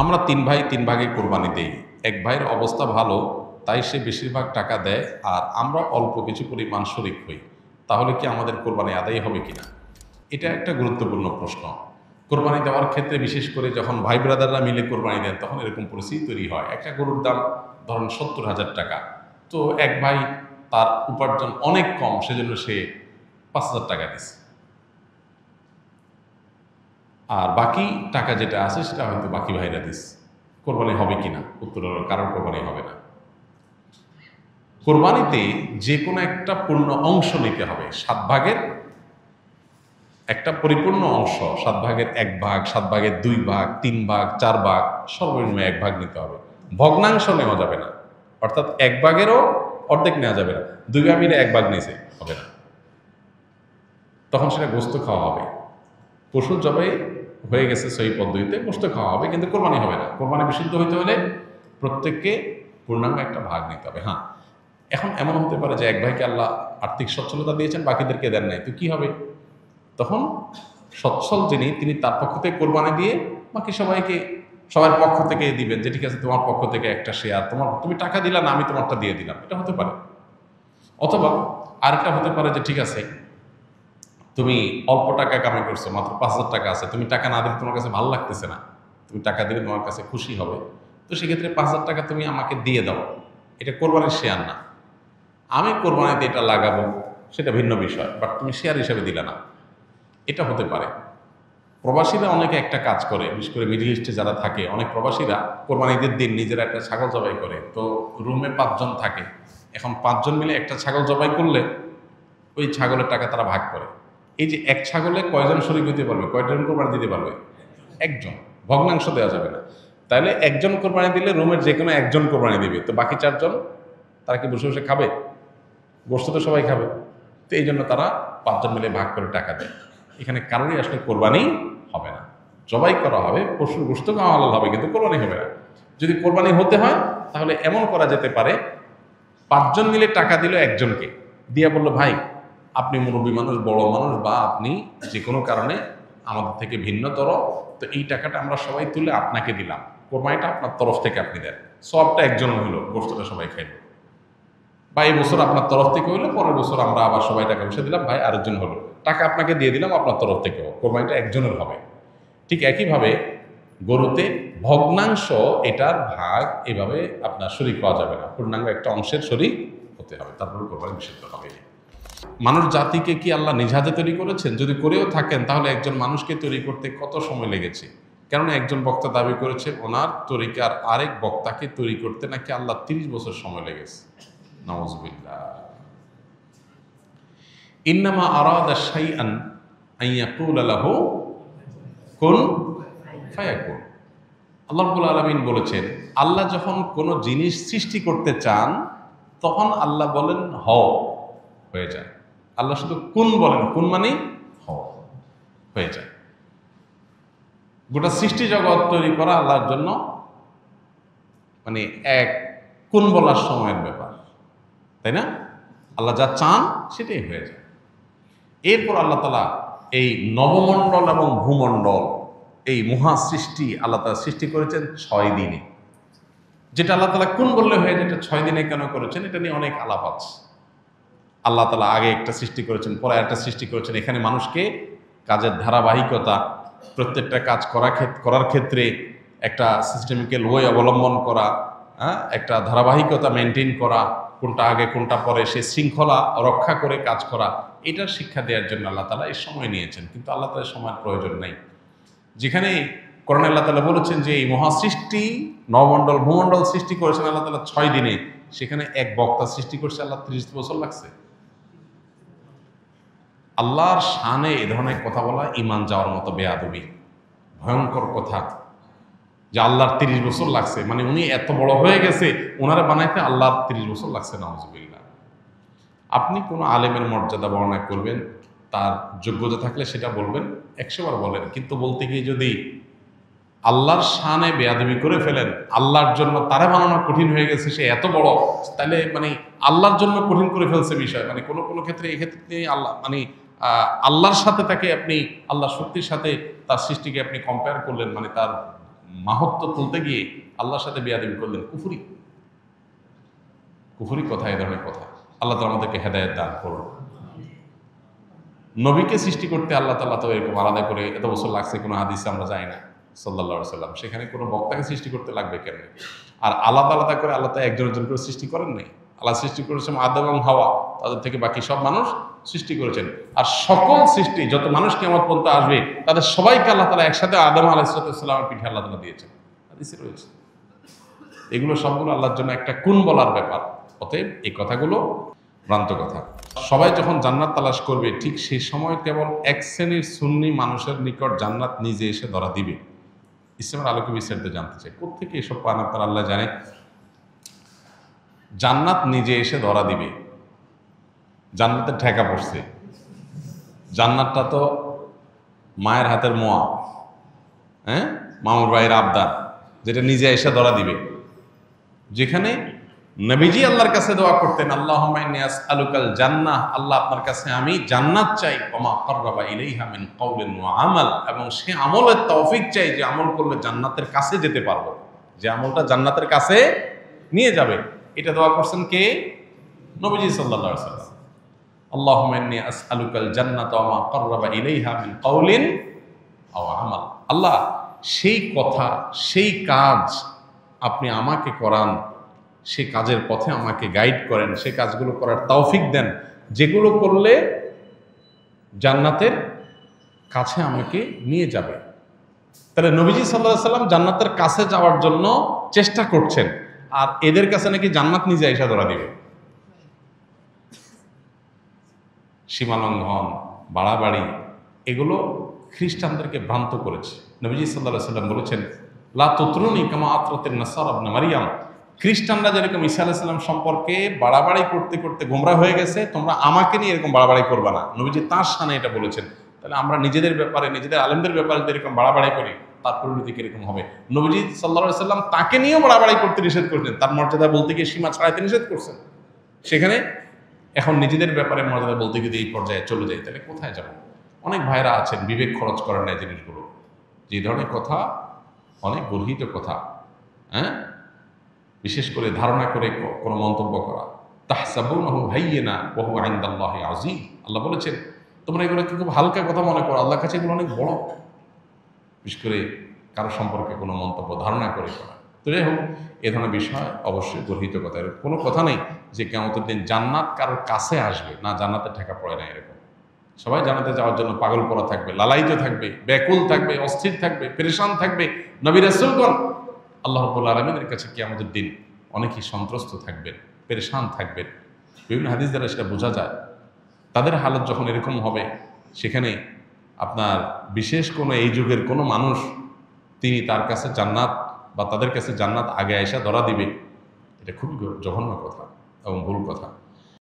আমরা তিন ভাই তিন ভাগে কোরবানি দেই। এক ভাইয়ের অবস্থা ভালো, তাই সে বেশিরভাগ টাকা দেয়, আর আমরা অল্প কিছু পরিমাণ শরিক হই। তাহলে কি আমাদের কোরবানি আদায় হবে কিনা? এটা একটা গুরুত্বপূর্ণ প্রশ্ন। কোরবানি দেওয়ার ক্ষেত্রে বিশেষ করে যখন ভাই ব্রাদাররা মিলে কোরবানি দেন, তখন এরকম পরিস্থিতি তৈরি হয়। একটা গরুর দাম ধরুন 70,000 টাকা। তো এক ভাই তার উপার্জন অনেক কম, সেজন্য সে 5,000 টাকা দিচ্ছে, আর বাকি টাকা যেটা আছে সেটা হয়তো বাকি ভাইরা দিচ্ছে। কোরবানি হবে কিনা? উত্তর হলো কারোর কোরবানি হবে না। কোরবানিতে যে কোনো একটা পূর্ণ অংশ নিতে হবে। 7 ভাগের একটা পরিপূর্ণ অংশ, 7 ভাগের 1 ভাগ, 7 ভাগের 2 ভাগ, 3 ভাগ, 4 ভাগ, সর্বনিম্ন 1 ভাগ নিতে হবে। ভগ্নাংশ নেওয়া যাবে না, অর্থাৎ 1 ভাগেরও অর্ধেক নেওয়া যাবে না। 2 ভাগ মিলে 1 ভাগ নিয়েছে, হবে না, তখন সেটা গোস্ত খাওয়া হবে। পশু জবাই হয়ে গেছে সহি পদ্ধতিতে, গোস্ত খাওয়া হবে, কিন্তু কোরবানি হবে না। কোরবানি বিশুদ্ধ হইতে হলে প্রত্যেককে পূর্ণাঙ্গ একটা ভাগ নিতে হবে। হ্যাঁ, এখন এমন হতে পারে যে এক ভাইকে আল্লাহ আর্থিক সচ্ছলতা দিয়েছেন, বাকিদেরকে দেন নাই, তো কি হবে? তখন সচ্ছল যিনি, তিনি তার পক্ষ থেকে কোরবানি দিয়ে বাকি সবাইকে, সবার পক্ষ থেকে দিবেন যে ঠিক আছে, তোমার পক্ষ থেকে একটা শেয়ার, তুমি টাকা দিলা না, আমি তোমারটা দিয়ে দিলাম, এটা হতে পারে। অথবা আরেকটা হতে পারে যে ঠিক আছে, তুমি অল্প টাকা কামাই করছো, মাত্র 5,000 টাকা আছে, তুমি টাকা না দিলে তোমার কাছে ভালো লাগতেছে না, তুমি টাকা দিলে তোমার কাছে খুশি হবে, তো সেক্ষেত্রে 5,000 টাকা তুমি আমাকে দিয়ে দাও। এটা কোরবানির শেয়ার না, আমি কোরবানিতে এটা লাগাবো সেটা ভিন্ন বিষয়, বাট তুমি শেয়ার হিসাবে দিলে না, এটা হতে পারে। প্রবাসীরা অনেকে একটা কাজ করে, বিশেষ করে মিডল ইস্টে যারা থাকে, অনেক প্রবাসীরা কোরবানিদের দিন নিজেরা একটা ছাগল জবাই করে। তো রুমে 5 জন থাকে, এখন 5 জন মিলে একটা ছাগল জবাই করলে ওই ছাগলের টাকা তারা ভাগ করে। এই যে এক ছাগলে কয়জন শরীক হতে পারবে, কয়জন কোরবানি দিতে পারবে? একজন। ভগ্নাংশ দেওয়া যাবে না। তাহলে একজন কোরবানি দিলে রুমের যে কোনো একজন কোরবানি দিবে, তো বাকি 4 জন তারা কি বসে বসে খাবে? গোস্ত তো সবাই খাবে। তো এই জন্য তারা 5 জন মিলে ভাগ করে টাকা দেয়। এখানে কারোরই আসলে কোরবানি হবে না, জবাই করা হবে, পশুর গোস্ত খাওয়া হালাল হবে, কিন্তু কোরবানি হবে না। যদি কোরবানি হতে হয় তাহলে এমন করা যেতে পারে, 5 জন মিলে টাকা দিল একজনকে, দিয়া বললো ভাই আপনি মুরব্বী মানুষ, বড় মানুষ, বা আপনি যে কোনো কারণে আমাদের থেকে ভিন্নতর, তো এই টাকাটা আমরা সবাই তুলে আপনাকে দিলাম, কোরবানিটা আপনার তরফ থেকে আপনি দেন, সবটা একজন হইলো, গোস্তটা সবাই খাইল। বা এই বছর আপনার তরফ থেকে হইলো, পরের বছর আমরা আবার সবাই টাকা পয়সা দিলাম, ভাই আরেকজন হলো, টাকা আপনাকে দিয়ে দিলাম আপনার তরফ থেকেও, কোরবানিটা একজনের হবে। ঠিক একইভাবে গরুতে ভগ্নাংশ, এটার ভাগ এভাবে আপনার শরীক পাওয়া যাবে না, পূর্ণাঙ্গ একটা অংশের শরীক হতে হবে, তারপরে কোরবানি নিষিদ্ধ হবে। মানুষ জাতিকে কি আল্লাহ নিজ হাতে তৈরি করেছেন? যদি করেও থাকেন তাহলে একজন মানুষকে তৈরি করতে কত সময় লেগেছে? কেননা একজন বক্তা দাবি করেছে ওনার তরিকার আরেক বক্তাকে তৈরি করতে নাকি আল্লাহ 30 বছর সময় লেগেছে। নাউযুবিল্লাহ। ইন্নামা আরাদা শাইআন আন ইয়াকুলা লাহু কুন ফায়াকুন। আল্লাহ রাব্বুল আলামিন বলেছেন, আল্লাহ যখন কোনো জিনিস সৃষ্টি করতে চান তখন আল্লাহ বলেন হও, হয়ে যায়। আল্লাহ শুধু কুন বলেন, কুন মানে হও, হয়ে যায়। গোটা সৃষ্টি জগৎ তৈরি করা আল্লাহর জন্য মানে এক কুন বলার সময়ের ব্যাপার, তাই না? আল্লাহ যা চান সেটাই হয়ে যায়। এরপর আল্লাহ তাআলা এই নবমণ্ডল এবং ভূমণ্ডল, এই মহা সৃষ্টি আল্লাহ তাআলা সৃষ্টি করেছেন 6 দিনে। যেটা আল্লাহ তাআলা কোন বললে হয়ে যায়, এটা 6 দিনে কেন করেছেন, এটা নিয়ে অনেক আলাপ আছে। আল্লাহ তাআলা আগে একটা সৃষ্টি করেছেন, পরে একটা সৃষ্টি করেছেন। এখানে মানুষকে কাজের ধারাবাহিকতা, প্রত্যেকটা কাজ করার ক্ষেত্রে একটা সিস্টেমিক্যাল ওয়ে অবলম্বন করা, একটা ধারাবাহিকতা মেনটেন করা, কোনটা আগে কোনটা পরে, সে শৃঙ্খলা রক্ষা করে কাজ করা, এটার শিক্ষা দেওয়ার জন্য আল্লাহ তাআলা এই সময় নিয়েছেন। কিন্তু আল্লাহ তাআলার সময়ের প্রয়োজন নাই। যেখানে কোরআনে আল্লাহ তাআলা বলেছেন যে এই মহাসৃষ্টি নবমণ্ডল ভূমণ্ডল সৃষ্টি করেছেন আল্লাহ তাআলা 6 দিনে, সেখানে এক বক্তা সৃষ্টি করছে আল্লাহ 30 বছর লাগছে। আল্লাহর শানে এ ধরনের কথা বলা ঈমান যাওয়ার মতো বেয়াদবি, ভয়ঙ্কর কথা। যে আল্লাহর 30 বছর লাগছে, মানে উনি এত বড় হয়ে গেছে, ওনারা বানাইতে আল্লাহর 30 বছর লাগছে, নাউযুবিল্লাহ। আপনি কোনো আলেমের মর্যাদা বর্ণনা করবেন, তার যোগ্যতা থাকলে সেটা বলবেন, 100 বার বলেন, কিন্তু বলতে গিয়ে যদি আল্লাহর শানে বেয়াদবি করে ফেলেন, আল্লাহর জন্য তারা বানানো কঠিন হয়ে গেছে, সে এত বড়, তাহলে মানে আল্লাহর জন্য কঠিন করে ফেলছে বিষয়। মানে কোনো কোনো ক্ষেত্রে এক্ষেত্রে আল্লাহ মানে আল্লাহর সাথে তাকে আপনি, আল্লাহ শক্তির সাথে তার সৃষ্টিকে আপনি কম্পেয়ার করলেন, মানে তার মাহাত্ম্য তুলতে গিয়ে আল্লাহর সাথে বেয়াদবি করলেন, কুফরি। কুফরি কথা, এ ধরনের কথা। আল্লাহ তাআলা আমাদেরকে হেদায়েত দান করুন। নবীকে সৃষ্টি করতে আল্লাহ তাআলা তো এরকম আলাদা করে এত বছর লাগছে কোনো হাদিসে আমরা জানি না সাল্লাল্লাহু আলাইহি সাল্লাম। সেখানে কোনো বক্তাকে সৃষ্টি করতে লাগবে কেন? আর আলাদা আলাদা করে আল্লাহ তো একজন একজন করে সৃষ্টি করেন নাই। আল্লাহ সৃষ্টি করেছেন আদম এবং হাওয়া, তাদের থেকে বাকি সব মানুষ সৃষ্টি করেছেন। আর সকল সৃষ্টি যত মানুষ কিয়ামত পর্যন্ত আসবে তাদের সবাইকে আল্লাহ তাআলা একসাথে আদম আলাইহিস সালামের পিঠে আল্লাহ তাআলা দিয়েছেন, হাদিসে রয়েছে। এগুলো সবগুলো আল্লাহর জন্য একটা কুন বলার ব্যাপার। অতএব এই কথাগুলো ভ্রান্ত কথা। সবাই যখন জান্নাত তালাশ করবে ঠিক সেই সময় কেবল এক শ্রেণীর সুন্নি মানুষের নিকট জান্নাত নিজে এসে ধরা দিবে। ইসলামের আলোকে বিস্তারিত জানতে চাই, কোত্থেকে এসব পান আপনার আল্লাহ জানে। জান্নাত নিজে এসে ধরা দিবে, জান্নাতের ঠেকা পড়ছে। জান্নাতটা তো মায়ের হাতের মোয়া, হ্যাঁ, মামুর ভাইয়ের আবদার, যেটা নিজে এসে ধরা দিবে। যেখানে নবীজি আল্লাহর কাছে দোয়া করতেন, আল্লাহুম্মা ইন্নী আসআলুকাল জান্নাহ, আল্লাহ আপনার কাছে আমি জান্নাত চাই, ওমা কাররাবা ইলাইহা মিন কাউলিন ওয়া আমাল, এবং সে আমলের তৌফিক চাই যে আমল করলে জান্নাতের কাছে যেতে পারবো, যে আমলটা জান্নাতের কাছে নিয়ে যাবে। এটা দোয়া করছেন কে? নবীজি সাল্লাল্লাহু আলাইহি ওয়াসাল্লাম। আল্লাহুম্মা ইন্নী আসআলুকাল জান্নাতা ওয়া মা কাররাবা ইলাইহা মিন কাউলিন আও আমাল। আল্লাহ সেই কথা, সেই কাজ আপনি আমাকে করান, সে কাজের পথে আমাকে গাইড করেন, সে কাজগুলো করার তৌফিক দেন যেগুলো করলে জান্নাতের কাছে আমাকে নিয়ে যাবে। তাহলে নবীজি সাল্লাল্লাহু আলাইহি সাল্লাম জান্নাতের কাছে যাওয়ার জন্য চেষ্টা করছেন, আর এদের কাছে নাকি জান্নাত নিজে এসে ধরা দিবে। সীমালঙ্ঘন, বাড়াবাড়ি, এগুলো খ্রিস্টানদেরকে ভ্রান্ত করেছে। নবীজি সাল্লাল্লাহু আলাইহি সাল্লাম বলেছেন, লা তুতরুনি কামা আতরাতিন নাসারা ইবনে মারইয়াম, খ্রিস্টানরা যেরকম ঈসা আলাইহিস সালাম সম্পর্কে বাড়াবাড়ি করতে করতে গোমরা হয়ে গেছে, তোমরা আমাকে নিয়ে এরকম বাড়াবাড়ি করবা না। নবীজি তার শানে এটা বলেছেন। তাহলে আমরা নিজেদের ব্যাপারে, নিজেদের আলেমদের ব্যাপারে যদি এরকম বাড়াবাড়ি করি, তার পরিণতি কিরকম হবে? নবীজি সাল্লাল্লাহু আলাইহি সাল্লাম তাকে নিয়েও বাড়াবাড়ি করতে নিষেধ করেছেন, তার মর্যাদা বলতে গিয়ে সীমা ছাড়াইতে নিষেধ করছেন। সেখানে এখন নিজেদের ব্যাপারে মর্যাদা বলতে গিয়ে এই পর্যায়ে চলে যায়, তাহলে কোথায় যাব? অনেক ভাইরা আছেন বিবেক খরচ করেন না এই জিনিসগুলো। যে ধরনের কথা, অনেক গর্হিত কথা, হ্যাঁ, বিশেষ করে ধারণা করে কোনো মন্তব্য করা। তাহসাবুনাহু হাইয়িনা ওয়া হুয়া ইনদাল্লাহি আযীম। আল্লাহ বলেছেন তোমরা এগুলোকে খুব হালকা কথা মনে করো, আল্লাহর কাছে এগুলো অনেক বড়। বিশেষ করে কারো সম্পর্কে কোনো মন্তব্য ধারণা করে করা। তো যাই হোক, এ ধরনের বিষয় অবশ্যই গর্হিত কথা। এর কোনো কথা নেই যে কিয়ামতের দিন জান্নাত কারোর কাছে আসবে না, জান্নাতের ঠেকা পড়ে না এরকম। সবাই জান্নাতে যাওয়ার জন্য পাগল করা থাকবে, লালায়িত থাকবে, ব্যাকুল থাকবে, অস্থির থাকবে, পেরেশান থাকবে। নবী রাসূলগণ আল্লাহ রাব্বুল আলামিনের কাছে কিয়ামতের দিন অনেকেই সন্ত্রস্ত থাকবেন, পেরেশান থাকবেন। বিভিন্ন হাদিস দ্বারা সেটা বোঝা যায়। তাদের হালত যখন এরকম হবে, সেখানে আপনার বিশেষ কোনো এই যুগের কোনো মানুষ তিনি তার কাছে জান্নাত বা তাদের কাছে জান্নাত আগে আয়সা ধরা দিবে, এটা খুবই জঘন্য কথা এবং ভুল কথা।